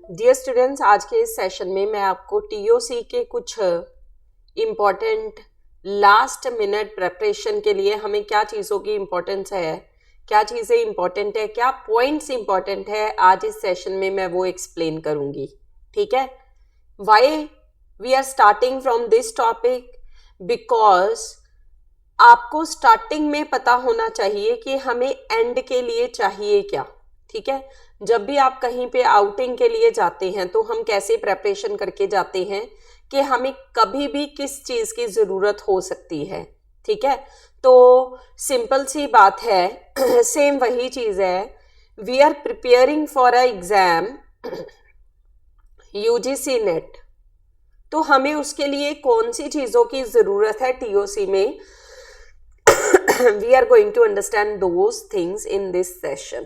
Dear students, आज के इस सेशन में मैं आपको टीओसी के कुछ इम्पॉर्टेंट लास्ट मिनट प्रेपरेशन के लिए हमें क्या चीज़ों की इम्पोर्टेंस है, क्या चीज़ें इम्पॉर्टेंट है, क्या पॉइंट्स इम्पॉर्टेंट है, आज इस सेशन में मैं वो एक्सप्लेन करूँगी। ठीक है। Why we are starting from this topic? Because आपको स्टार्टिंग में पता होना चाहिए कि हमें एंड के लिए चाहिए क्या। ठीक है। जब भी आप कहीं पे आउटिंग के लिए जाते हैं तो हम कैसे प्रेपरेशन करके जाते हैं कि हमें कभी भी किस चीज की जरूरत हो सकती है। ठीक है। तो सिंपल सी बात है सेम वही चीज है। We are preparing for a exam UGC NET, तो हमें उसके लिए कौन सी चीजों की जरूरत है टीओसी में, we are going to understand those things in this session.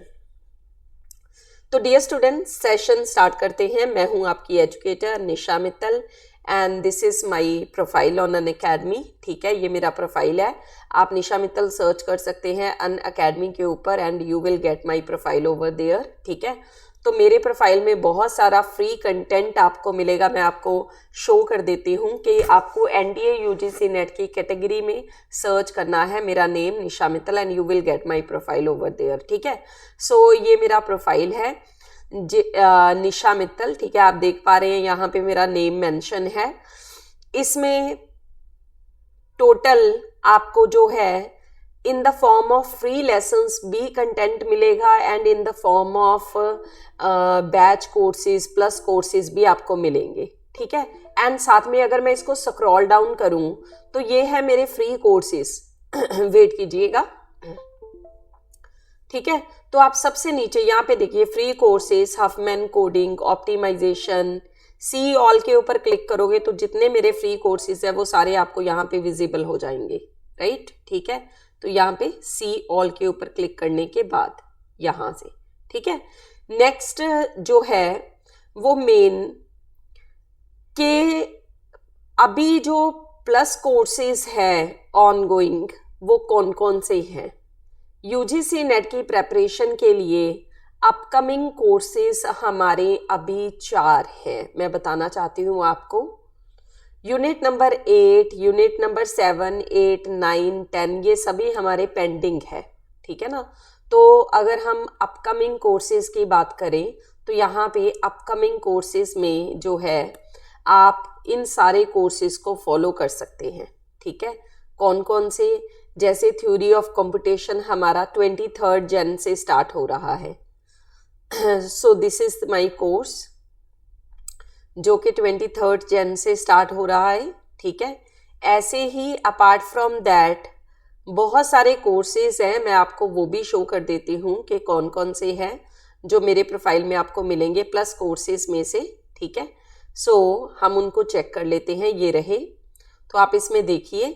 तो डियर स्टूडेंट, सेशन स्टार्ट करते हैं। मैं हूं आपकी educator Nisha Mittal and this is my profile on Unacademy. ठीक है, ये मेरा प्रोफाइल है। आप निशा मित्तल सर्च कर सकते हैं अन अकेडमी के ऊपर and you will get my profile over there. ठीक है। तो मेरे प्रोफाइल में बहुत सारा फ्री कंटेंट आपको मिलेगा। मैं आपको शो कर देती हूँ कि आपको एनडीए यूजीसी नेट की कैटेगरी में सर्च करना है मेरा name Nisha Mittal and you will get my profile over there. ठीक है। सो ये मेरा प्रोफाइल है निशा मित्तल। ठीक है, आप देख पा रहे हैं यहाँ पे मेरा नेम मेंशन है। इसमें टोटल आपको जो है in the form of free lessons भी कंटेंट मिलेगा and in the form of batch courses plus courses भी आपको मिलेंगे। ठीक है। एंड साथ में अगर मैं इसको स्क्रॉल डाउन करूं तो ये है मेरे फ्री कोर्सेज वेट कीजिएगा। ठीक है। तो आप सबसे नीचे यहाँ पे देखिए free courses, Huffman coding, optimization, see all के ऊपर क्लिक करोगे तो जितने मेरे फ्री कोर्सेज है वो सारे आपको यहाँ पे विजिबल हो जाएंगे। राइट। ठीक है। तो यहाँ पे सी ऑल के ऊपर क्लिक करने के बाद यहाँ से, ठीक है, नेक्स्ट जो है वो मेन के अभी जो प्लस कोर्सेज है ऑनगोइंग वो कौन कौन से हैं। यूजीसी नेट की प्रेपरेशन के लिए अपकमिंग कोर्सेज हमारे अभी 4 हैं। मैं बताना चाहती हूँ आपको। यूनिट नंबर 8, यूनिट नंबर 7, 8, 9, 10 ये सभी हमारे पेंडिंग है। ठीक है ना। तो अगर हम अपकमिंग कोर्सेज की बात करें तो यहाँ पे अपकमिंग कोर्सेज में जो है आप इन सारे कोर्सेज को फॉलो कर सकते हैं। ठीक है। कौन कौन से? जैसे थ्योरी ऑफ कंपटीशन हमारा 23 जन से स्टार्ट हो रहा है। So this is my course जो कि 23 जन से स्टार्ट हो रहा है। ठीक है। ऐसे ही अपार्ट फ्रॉम दैट बहुत सारे कोर्सेज हैं, मैं आपको वो भी शो कर देती हूँ कि कौन कौन से हैं जो मेरे प्रोफाइल में आपको मिलेंगे प्लस कोर्सेज में से। ठीक है। सो हम उनको चेक कर लेते हैं। ये रहे, तो आप इसमें देखिए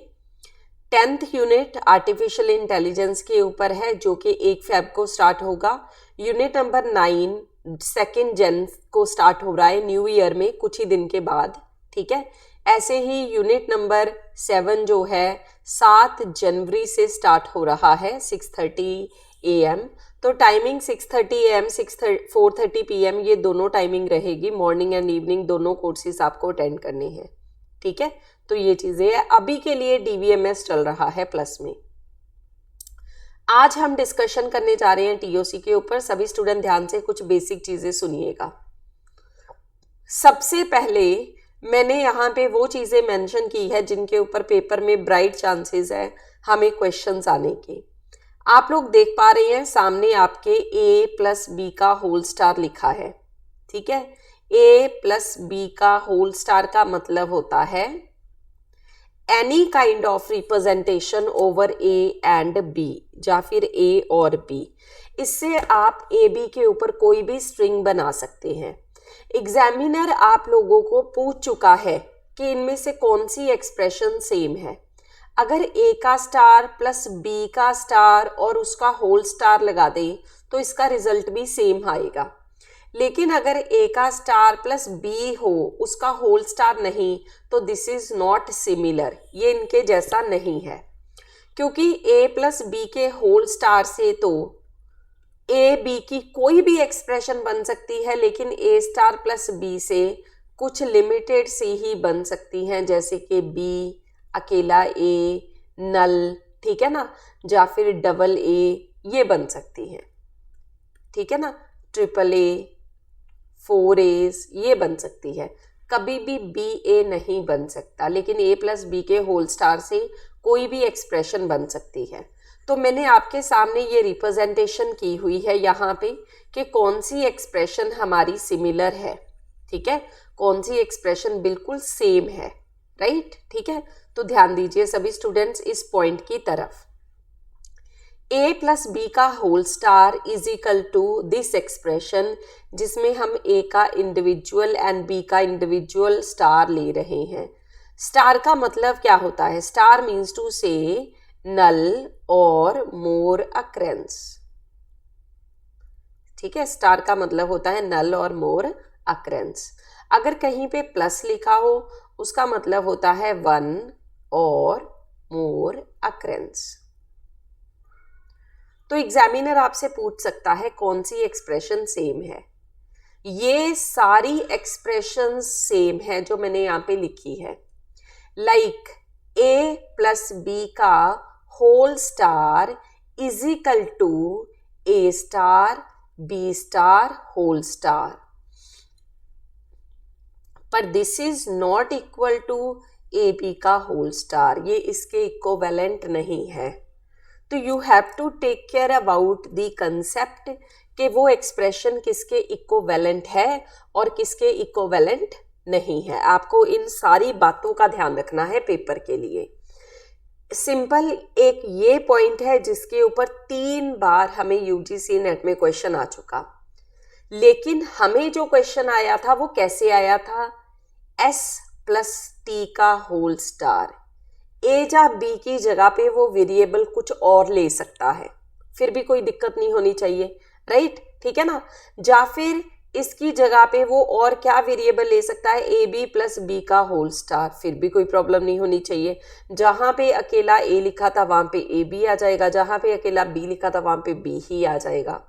10th यूनिट आर्टिफिशियल इंटेलिजेंस के ऊपर है जो कि 1 फेब को स्टार्ट होगा। यूनिट नंबर 9 2nd जन को स्टार्ट हो रहा है न्यू ईयर में कुछ ही दिन के बाद। ठीक है। ऐसे ही यूनिट नंबर 7 जो है 7 जनवरी से स्टार्ट हो रहा है 6:30 AM। तो टाइमिंग 6:30 AM 4:30 PM ये दोनों टाइमिंग रहेगी। मॉर्निंग एंड इवनिंग दोनों कोर्सेज आपको अटेंड करने हैं। ठीक है। तो ये चीजें अभी के लिए डीवीएमएस चल रहा है प्लस में। आज हम डिस्कशन करने जा रहे हैं टीओसी के ऊपर। सभी स्टूडेंट ध्यान से कुछ बेसिक चीजें सुनिएगा। सबसे पहले मैंने यहाँ पे वो चीजें मेंशन की है जिनके ऊपर पेपर में ब्राइट चांसेस है हमें क्वेश्चंस आने के। आप लोग देख पा रहे हैं सामने आपके a+b का होल स्टार लिखा है। ठीक है। a+b का होल स्टार का मतलब होता है any kind of representation over a and b, या फिर ए और बी। इससे आप ए बी के ऊपर कोई भी स्ट्रिंग बना सकते हैं। एग्जामिनर आप लोगों को पूछ चुका है कि इनमें से कौन सी एक्सप्रेशन सेम है। अगर ए का स्टार प्लस बी का स्टार और उसका होल स्टार लगा दे तो इसका रिजल्ट भी सेम आएगा। लेकिन अगर ए का स्टार प्लस बी हो उसका होल स्टार नहीं तो दिस इज नॉट सिमिलर, ये इनके जैसा नहीं है। क्योंकि ए प्लस बी के होल स्टार से तो ए बी की कोई भी एक्सप्रेशन बन सकती है, लेकिन ए स्टार प्लस बी से कुछ लिमिटेड सी ही बन सकती हैं, जैसे कि बी, अकेला ए, नल, ठीक है ना, या फिर डबल ए, ये बन सकती हैं, ठीक है ना, ट्रिपल ए, 4 एज, ये बन सकती है। कभी भी बी ए नहीं बन सकता, लेकिन ए प्लस बी के होल स्टार से कोई भी एक्सप्रेशन बन सकती है। तो मैंने आपके सामने ये रिप्रेजेंटेशन की हुई है यहाँ पे कि कौन सी एक्सप्रेशन हमारी सिमिलर है, ठीक है, कौन सी एक्सप्रेशन बिल्कुल सेम है, राइट, ठीक है। तो ध्यान दीजिए सभी स्टूडेंट्स इस पॉइंट की तरफ। a प्लस बी का whole star is equal to this expression, जिसमें हम a का इंडिविजुअल एंड b का इंडिविजुअल स्टार ले रहे हैं। स्टार का मतलब क्या होता है? स्टार मीन्स टू से नल और मोर अक्रेंस, ठीक है, स्टार का मतलब होता है नल और मोर अक्रेंस। अगर कहीं पे प्लस लिखा हो उसका मतलब होता है 1 और मोर अक्रेंस। तो एग्जामिनर आपसे पूछ सकता है कौन सी एक्सप्रेशन सेम है। ये सारी एक्सप्रेशन सेम है जो मैंने यहाँ पे लिखी है। लाइक a प्लस बी का whole star is equal to a star b star whole star, पर this is not equal to A B का होल स्टार, ये इसके इक्विवेलेंट नहीं है। तो you have to take care about the concept कि वो एक्सप्रेशन किसके इक्विवेलेंट है और किसके इक्विवेलेंट नहीं है। आपको इन सारी बातों का ध्यान रखना है पेपर के लिए। सिंपल एक ये पॉइंट है जिसके ऊपर 3 बार हमें यूजीसी नेट में क्वेश्चन आ चुका, लेकिन हमें जो क्वेश्चन आया था वो कैसे आया था? s प्लस टी का होल स्टार, a या b की जगह पे वो वेरिएबल कुछ और ले सकता है, फिर भी कोई दिक्कत नहीं होनी चाहिए, राइट, ठीक है ना। या फिर इसकी जगह पे वो और क्या वेरिएबल ले सकता है? ए बी प्लस बी का होल स्टार, फिर भी कोई प्रॉब्लम नहीं होनी चाहिए। जहां पे अकेला a लिखा था वहां पे ए बी आ जाएगा, जहां पे अकेला b लिखा था वहां पे b ही आ जाएगा,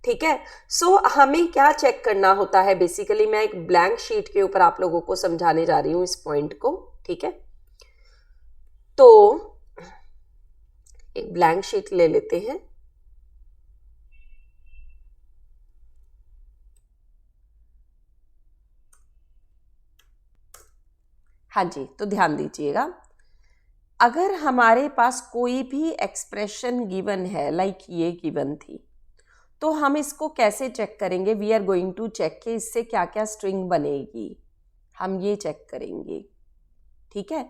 ठीक है। सो हमें क्या चेक करना होता है? बेसिकली मैं एक ब्लैंक शीट के ऊपर आप लोगों को समझाने जा रही हूँ इस पॉइंट को, ठीक है। तो एक ब्लैंक शीट ले लेते हैं। हाँ जी, तो ध्यान दीजिएगा, अगर हमारे पास कोई भी एक्सप्रेशन गिवन है, लाइक ये गिवन थी, तो हम इसको कैसे चेक करेंगे? We are going to check कि इससे क्या क्या स्ट्रिंग बनेगी, हम ये चेक करेंगे, ठीक है।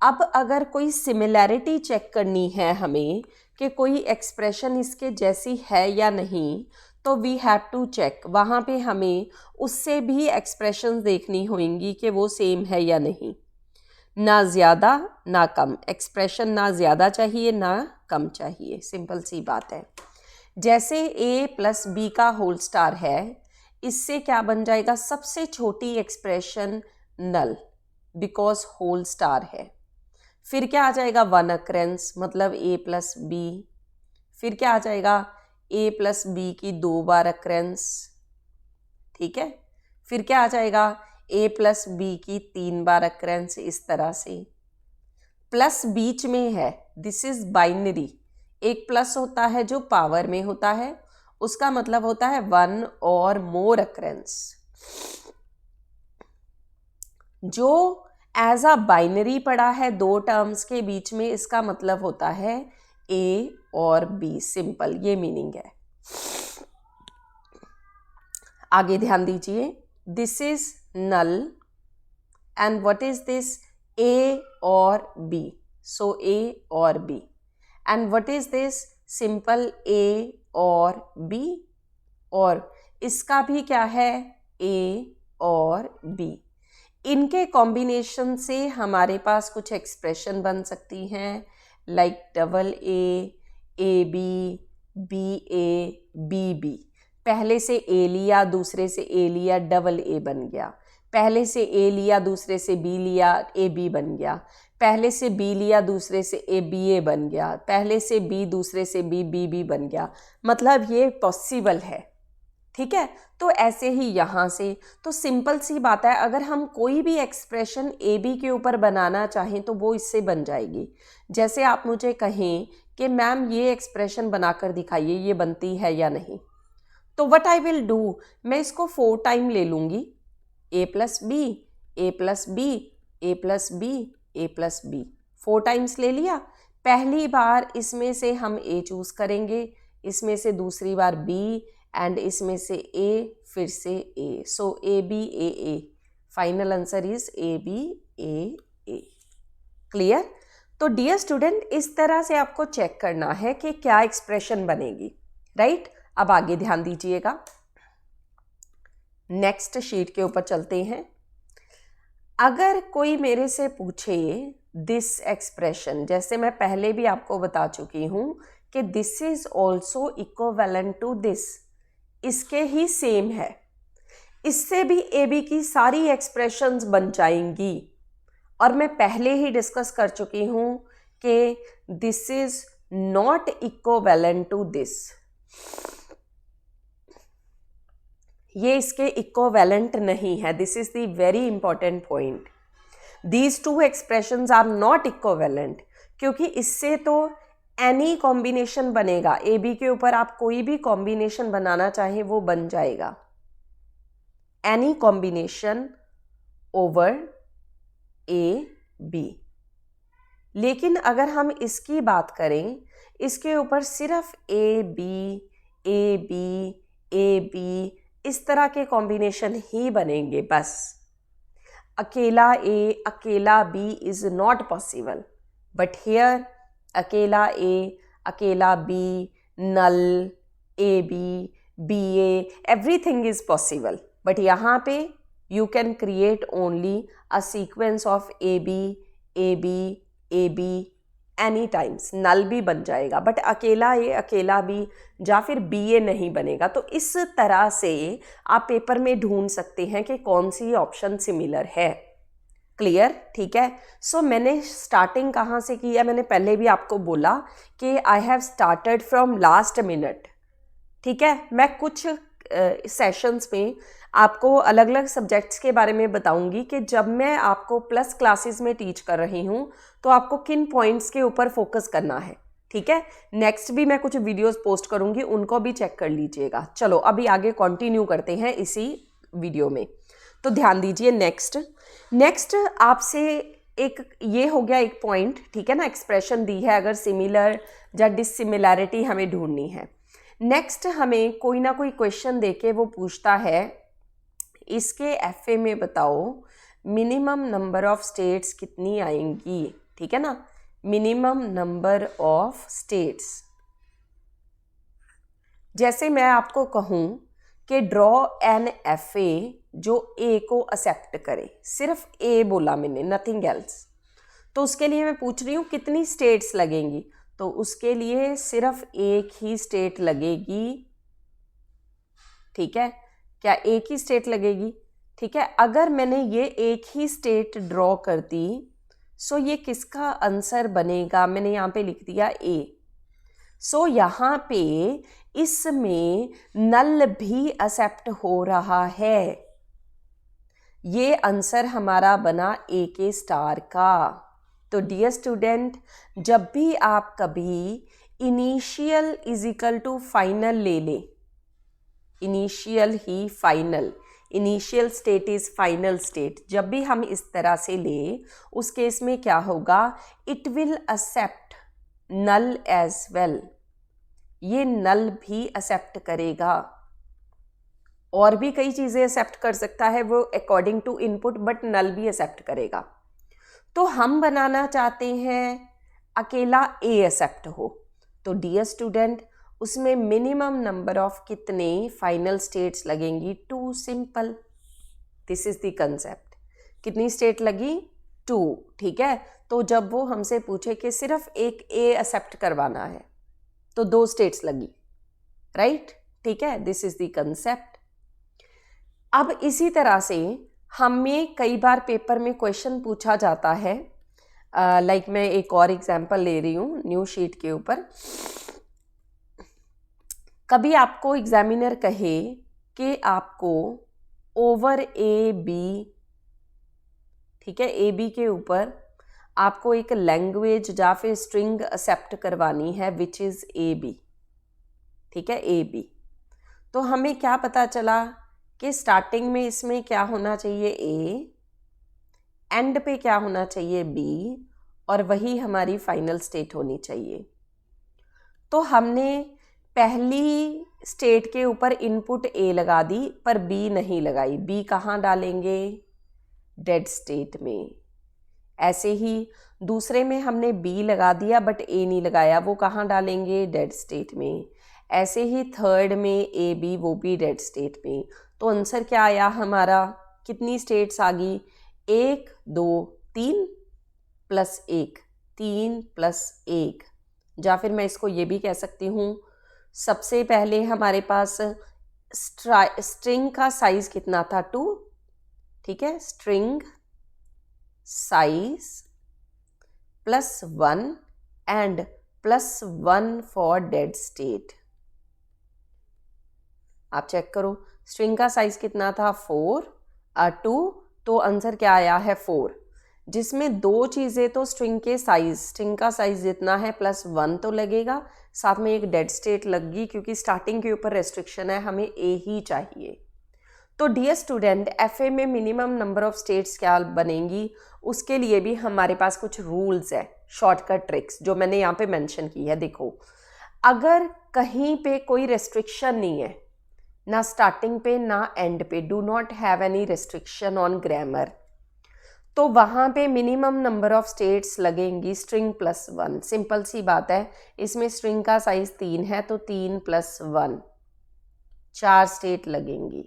अब अगर कोई सिमिलैरिटी चेक करनी है हमें कि कोई एक्सप्रेशन इसके जैसी है या नहीं, तो वी हैव टू चेक, वहाँ पे हमें उससे भी एक्सप्रेशन देखनी होंगी कि वो सेम है या नहीं। ना ज़्यादा ना कम, एक्सप्रेशन ना ज़्यादा चाहिए ना कम चाहिए, सिंपल सी बात है। जैसे a प्लस बी का होल स्टार है, इससे क्या बन जाएगा? सबसे छोटी expression null, because whole star है। फिर क्या आ जाएगा? 1 अक्रेंस, मतलब a प्लस बी। फिर क्या आ जाएगा? a प्लस बी की 2 बार अक्रेंस, ठीक है। फिर क्या आ जाएगा? a प्लस बी की 3 बार अक्रेंस, इस तरह से। प्लस बीच में है, दिस इज बाइनरी। एक प्लस होता है जो पावर में होता है, उसका मतलब होता है 1 और मोर अक्रेंस। जो एज अ बाइनरी पड़ा है 2 टर्म्स के बीच में, इसका मतलब होता है a और b, सिंपल, ये मीनिंग है। आगे ध्यान दीजिए, this is null and what is this? a और b, सो a और b। And what is this? Simple a और b, और इसका भी क्या है? a और b। इनके कॉम्बिनेशन से हमारे पास कुछ एक्सप्रेशन बन सकती हैं, like double a B, B A B b. पहले से a लिया, दूसरे से a लिया, डबल a बन गया। पहले से ए लिया, दूसरे से बी लिया, ए बी बन गया। पहले से बी लिया, दूसरे से ए बी ए बन गया। पहले से बी, दूसरे से बी बी बी बन गया। मतलब ये पॉसिबल है, ठीक है। तो ऐसे ही यहाँ से, तो सिंपल सी बात है, अगर हम कोई भी एक्सप्रेशन ए बी के ऊपर बनाना चाहें तो वो इससे बन जाएगी। जैसे आप मुझे कहें कि मैम ये एक्सप्रेशन बनाकर दिखाइए, ये बनती है या नहीं, तो व्हाट आई विल डू, मैं इसको 4 टाइम ले लूँगी, ए प्लस बी, ए प्लस बी, ए प्लस बी, ए प्लस बी, 4 टाइम्स ले लिया। पहली बार इसमें से हम ए चूज़ करेंगे, इसमें से दूसरी बार बी, एंड इसमें से ए, फिर से A. So A B A A, final answer is A B A A. Clear? तो डियर स्टूडेंट, इस तरह से आपको चेक करना है कि क्या एक्सप्रेशन बनेगी, राइट? अब आगे ध्यान दीजिएगा, नेक्स्ट शीट के ऊपर चलते हैं। अगर कोई मेरे से पूछे दिस एक्सप्रेशन, जैसे मैं पहले भी आपको बता चुकी हूं कि this is also equivalent to this, इसके ही सेम है, इससे भी ए बी की सारी एक्सप्रेशंस बन जाएंगी। और मैं पहले ही डिस्कस कर चुकी हूं कि this is not equivalent to this, ये इसके इक्विवेलेंट नहीं है। This is the very important point, these two expressions are not equivalent, क्योंकि इससे तो एनी कॉम्बिनेशन बनेगा, ए बी के ऊपर आप कोई भी कॉम्बिनेशन बनाना चाहें वो बन जाएगा, any combination over a b. लेकिन अगर हम इसकी बात करें, इसके ऊपर सिर्फ a B A B A b इस तरह के कॉम्बिनेशन ही बनेंगे बस। अकेला ए अकेला B is not possible, but here अकेला ए अकेला B, null, A B, B A, everything is possible. But यहाँ पे you can create only a sequence of A B A B A B any times, null भी बन जाएगा, but अकेला A अकेला B या फिर बी ए नहीं बनेगा। तो इस तरह से आप पेपर में ढूंढ सकते हैं कि कौन सी ऑप्शन सिमिलर है। क्लियर? ठीक है। सो मैंने स्टार्टिंग कहाँ से की है, मैंने पहले भी आपको बोला कि I have started from last minute, ठीक है। मैं कुछ सेशंस में आपको अलग अलग सब्जेक्ट्स के बारे में बताऊंगी कि जब मैं आपको प्लस क्लासेस में टीच कर रही हूँ तो आपको किन पॉइंट्स के ऊपर फोकस करना है, ठीक है। नेक्स्ट भी मैं कुछ वीडियोस पोस्ट करूंगी, उनको भी चेक कर लीजिएगा। चलो अभी आगे कंटिन्यू करते हैं इसी वीडियो में। तो ध्यान दीजिए, नेक्स्ट आपसे एक ये हो गया एक पॉइंट, ठीक है ना, एक्सप्रेशन दी है, अगर सिमिलर या डिसिमिलैरिटी हमें ढूंढनी है। नेक्स्ट हमें कोई ना कोई क्वेश्चन देके वो पूछता है इसके एफए में बताओ मिनिमम नंबर ऑफ स्टेट्स कितनी आएंगी, ठीक है ना, मिनिमम नंबर ऑफ स्टेट्स। जैसे मैं आपको कहूं कि ड्रॉ एन एफए जो ए को एक्सेप्ट करे, सिर्फ ए बोला मैंने, नथिंग एल्स, तो उसके लिए मैं पूछ रही हूँ कितनी स्टेट्स लगेंगी, तो उसके लिए सिर्फ एक ही स्टेट लगेगी, ठीक है। क्या एक ही स्टेट लगेगी? ठीक है। अगर मैंने ये एक ही स्टेट ड्रॉ कर दी, सो ये किसका आंसर बनेगा, मैंने यहाँ पे लिख दिया ए। सो यहाँ पे इसमें नल भी एक्सेप्ट हो रहा है, ये आंसर हमारा बना ए के स्टार का। तो डियर स्टूडेंट, जब भी आप कभी initial is equal to final ले लें, इनिशियल ही final, initial state is final state, जब भी हम इस तरह से ले, उस केस में क्या होगा, it will accept null as well, ये नल भी एक्सेप्ट करेगा। और भी कई चीज़ें एक्सेप्ट कर सकता है वो अकॉर्डिंग टू इनपुट, बट नल भी एक्सेप्ट करेगा। तो हम बनाना चाहते हैं अकेला ए एक्सेप्ट हो, तो डियर स्टूडेंट उसमें मिनिमम नंबर ऑफ कितने फाइनल स्टेट्स लगेंगी, 2, simple, this is the concept. कितनी स्टेट लगी? 2, ठीक है। तो जब वो हमसे पूछे कि सिर्फ एक ए एक्सेप्ट करवाना है तो 2 स्टेट्स लगी, राइट, ठीक है, दिस इज द कंसेप्ट। अब इसी तरह से हमें कई बार पेपर में क्वेश्चन पूछा जाता है, लाइक मैं एक और एग्जांपल ले रही हूँ न्यू शीट के ऊपर। कभी आपको एग्जामिनर कहे कि आपको ओवर ए बी, ठीक है, ए बी के ऊपर आपको एक लैंग्वेज या फिर स्ट्रिंग एक्सेप्ट करवानी है विच इज़ ए बी, ठीक है, ए बी। तो हमें क्या पता चला कि स्टार्टिंग में इसमें क्या होना चाहिए ए, एंड पे क्या होना चाहिए बी, और वही हमारी फाइनल स्टेट होनी चाहिए। तो हमने पहली स्टेट के ऊपर इनपुट ए लगा दी पर बी नहीं लगाई। बी कहाँ डालेंगे? डेड स्टेट में। ऐसे ही दूसरे में हमने बी लगा दिया बट ए नहीं लगाया, वो कहाँ डालेंगे? डेड स्टेट में। ऐसे ही थर्ड में ए बी, वो भी डेड स्टेट में। तो आंसर क्या आया हमारा? कितनी स्टेट्स आ गई? 1 2 3 प्लस 1, 3 प्लस 1। या फिर मैं इसको ये भी कह सकती हूँ, सबसे पहले हमारे पास स्ट्रिंग का साइज कितना था? 2, ठीक है, string size plus 1 and plus 1 for dead state. आप चेक करो, स्ट्रिंग का साइज कितना था? 4 2, तो आंसर क्या आया है? 4, जिसमें दो चीज़ें तो स्ट्रिंग का साइज जितना है प्लस 1 तो लगेगा, साथ में एक डेड स्टेट लग गई क्योंकि स्टार्टिंग के ऊपर रेस्ट्रिक्शन है, हमें ए ही चाहिए। तो डियर स्टूडेंट, एफए में मिनिमम नंबर ऑफ स्टेट्स क्या बनेंगी, उसके लिए भी हमारे पास कुछ रूल्स है, शॉर्टकट ट्रिक्स जो मैंने यहाँ पे मेंशन की है। देखो, अगर कहीं पे कोई रेस्ट्रिक्शन नहीं है, ना स्टार्टिंग पे ना एंड पे, do not have any restriction on grammar, तो वहाँ पे मिनिमम नंबर ऑफ स्टेट्स लगेंगी स्ट्रिंग प्लस 1। सिंपल सी बात है, इसमें स्ट्रिंग का साइज 3 है तो 3 प्लस 1, 4 स्टेट लगेंगी।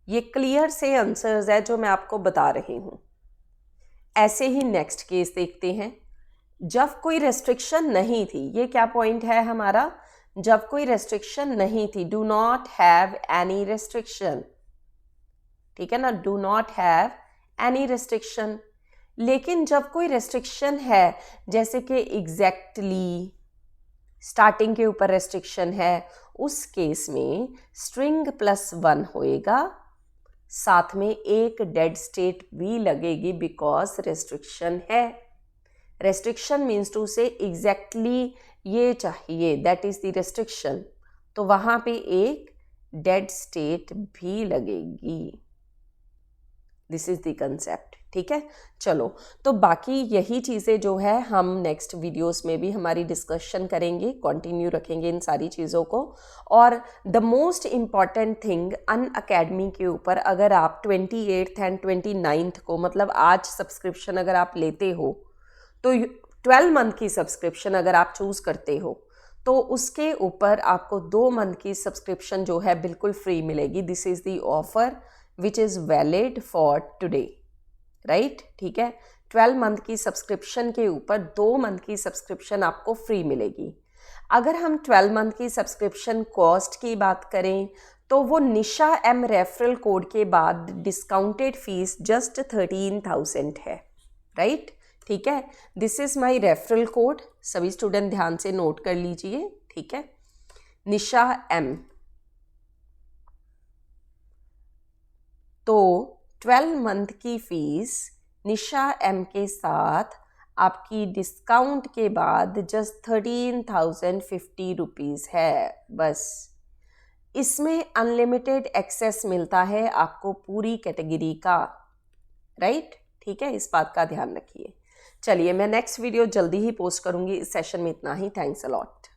ये क्लियर से आंसर्स है जो मैं आपको बता रही हूँ। ऐसे ही नेक्स्ट केस देखते हैं, जब कोई रेस्ट्रिक्शन नहीं थी। ये क्या पॉइंट है हमारा? जब कोई रेस्ट्रिक्शन नहीं थी, do not have any restriction, ठीक है ना, do not have any restriction. लेकिन जब कोई रेस्ट्रिक्शन है, जैसे कि एग्जैक्टली स्टार्टिंग के ऊपर रेस्ट्रिक्शन है, उस केस में स्ट्रिंग प्लस 1 होएगा, साथ में एक डेड स्टेट भी लगेगी बिकॉज रेस्ट्रिक्शन है। रेस्ट्रिक्शन मीन्स टू से एग्जैक्टली ये चाहिए, दैट इज द रेस्ट्रिक्शन, तो वहां पे एक डेड स्टेट भी लगेगी। दिस इज द कंसेप्ट, ठीक है। चलो, तो बाकी यही चीज़ें जो है हम नेक्स्ट वीडियोस में भी हमारी डिस्कशन करेंगे, कंटिन्यू रखेंगे इन सारी चीज़ों को। और the most important thing, Unacademy के ऊपर अगर आप 28th एंड 29th को, मतलब आज सब्सक्रिप्शन अगर आप लेते हो, तो 12 मंथ की सब्सक्रिप्शन अगर आप चूज़ करते हो, तो उसके ऊपर आपको 2 मंथ की सब्सक्रिप्शन जो है बिल्कुल फ्री मिलेगी। This is the offer which is valid for today, right, ठीक है। 12 मंथ की सब्सक्रिप्शन के ऊपर 2 मंथ की सब्सक्रिप्शन आपको फ्री मिलेगी। अगर हम 12 मंथ की सब्सक्रिप्शन कॉस्ट की बात करें, तो वो निशा एम रेफरल कोड के बाद डिस्काउंटेड फीस जस्ट 13,000 है, राइट, ठीक है। This is my referral code, सभी स्टूडेंट ध्यान से नोट कर लीजिए, ठीक है, निशा एम। तो 12 मंथ की फीस निशा एम के साथ आपकी डिस्काउंट के बाद जस्ट 13,050 रुपीज़ है बस। इसमें अनलिमिटेड एक्सेस मिलता है आपको पूरी कैटेगरी का, राइट, ठीक है, इस बात का ध्यान रखिए। चलिए, मैं नेक्स्ट वीडियो जल्दी ही पोस्ट करूंगी। इस सेशन में इतना ही। Thanks a lot.